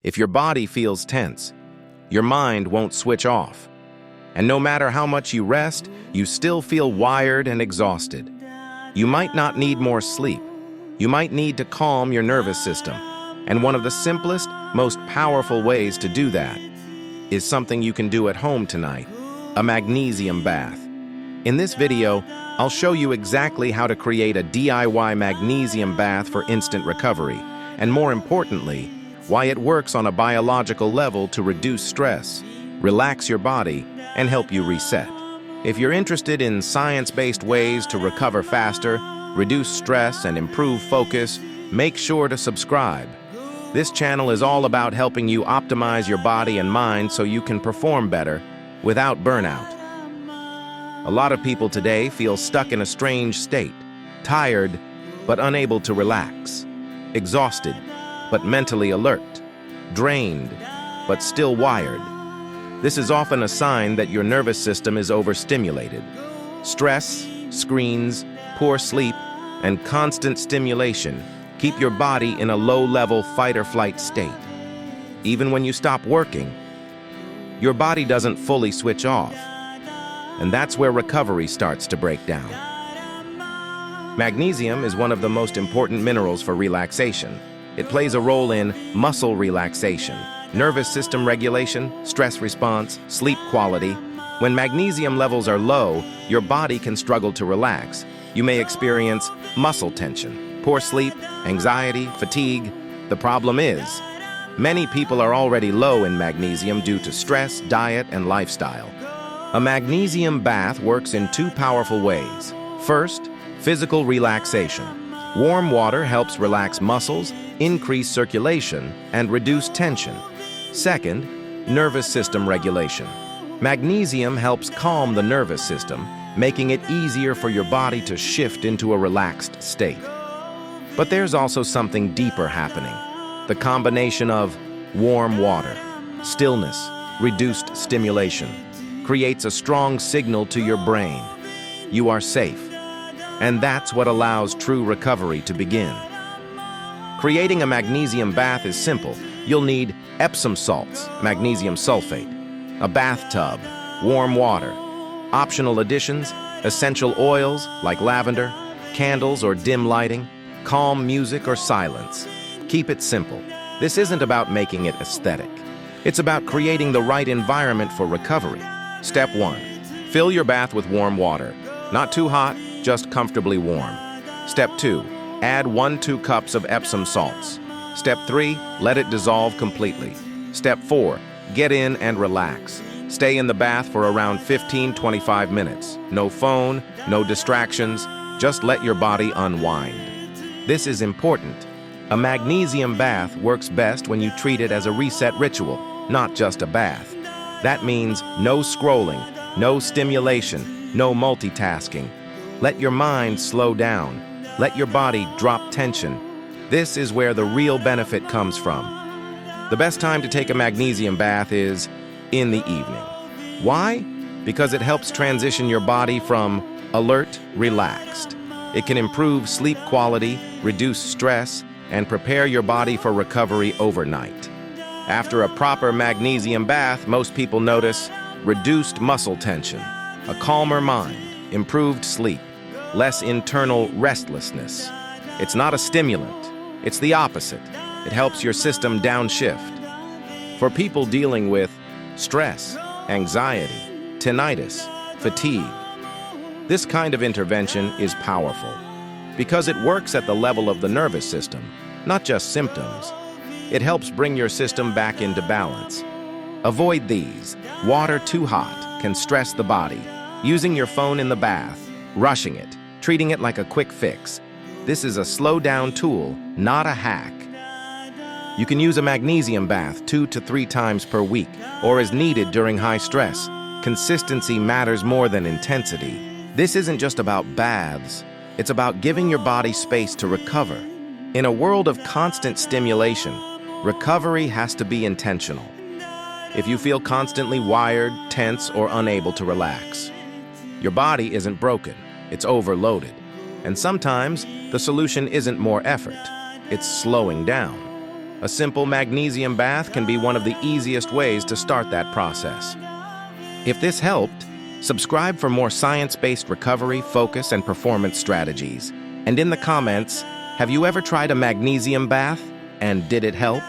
If your body feels tense, your mind won't switch off. And no matter how much you rest, you still feel wired and exhausted. You might not need more sleep. You might need to calm your nervous system. And one of the simplest, most powerful ways to do that is something you can do at home tonight, a magnesium bath. In this video, I'll show you exactly how to create a DIY magnesium bath for instant recovery, and more importantly, why it works on a biological level to reduce stress, relax your body, and help you reset. If you're interested in science-based ways to recover faster, reduce stress, and improve focus, make sure to subscribe. This channel is all about helping you optimize your body and mind so you can perform better without burnout. A lot of people today feel stuck in a strange state, tired but unable to relax, exhausted but mentally alert, drained but still wired. This is often a sign that your nervous system is overstimulated. Stress, screens, poor sleep, and constant stimulation keep your body in a low-level fight-or-flight state. Even when you stop working, your body doesn't fully switch off. And that's where recovery starts to break down. Magnesium is one of the most important minerals for relaxation. It plays a role in muscle relaxation, nervous system regulation, stress response, sleep quality. When magnesium levels are low, your body can struggle to relax. You may experience muscle tension, poor sleep, anxiety, fatigue. The problem is, many people are already low in magnesium due to stress, diet, and lifestyle. A magnesium bath works in two powerful ways. First, physical relaxation. Warm water helps relax muscles, increase circulation, and reduce tension. Second, nervous system regulation. Magnesium helps calm the nervous system, making it easier for your body to shift into a relaxed state. But there's also something deeper happening. The combination of warm water, stillness, reduced stimulation, creates a strong signal to your brain. You are safe. And that's what allows true recovery to begin. Creating a magnesium bath is simple. You'll need Epsom salts, magnesium sulfate, a bathtub, warm water. Optional additions, essential oils like lavender, candles or dim lighting, calm music or silence. Keep it simple. This isn't about making it aesthetic. It's about creating the right environment for recovery. Step 1. Fill your bath with warm water. Not too hot, just comfortably warm. Step 2. Add 1-2 cups of Epsom salts. Step 3. Let it dissolve completely. Step 4. Get in and relax. Stay in the bath for around 15-25 minutes. No phone, no distractions. Just let your body unwind. This is important. A magnesium bath works best when you treat it as a reset ritual, not just a bath. That means no scrolling, no stimulation, no multitasking. Let your mind slow down. Let your body drop tension. This is where the real benefit comes from. The best time to take a magnesium bath is in the evening. Why? Because it helps transition your body from alert, relaxed. It can improve sleep quality, reduce stress, and prepare your body for recovery overnight. After a proper magnesium bath, most people notice reduced muscle tension, a calmer mind, improved sleep, less internal restlessness. It's not a stimulant. It's the opposite. It helps your system downshift. For people dealing with stress, anxiety, tinnitus, fatigue, this kind of intervention is powerful because it works at the level of the nervous system, not just symptoms. It helps bring your system back into balance. Avoid these. Water too hot can stress the body. Using your phone in the bath, rushing it, treating it like a quick fix. This is a slow-down tool, not a hack. You can use a magnesium bath 2 to 3 times per week, or as needed during high stress. Consistency matters more than intensity. This isn't just about baths. It's about giving your body space to recover. In a world of constant stimulation, recovery has to be intentional. If you feel constantly wired, tense, or unable to relax, your body isn't broken, it's overloaded. And sometimes the solution isn't more effort, it's slowing down. A simple magnesium bath can be one of the easiest ways to start that process. If this helped, subscribe for more science-based recovery, focus, and performance strategies. And in the comments, have you ever tried a magnesium bath? And did it help?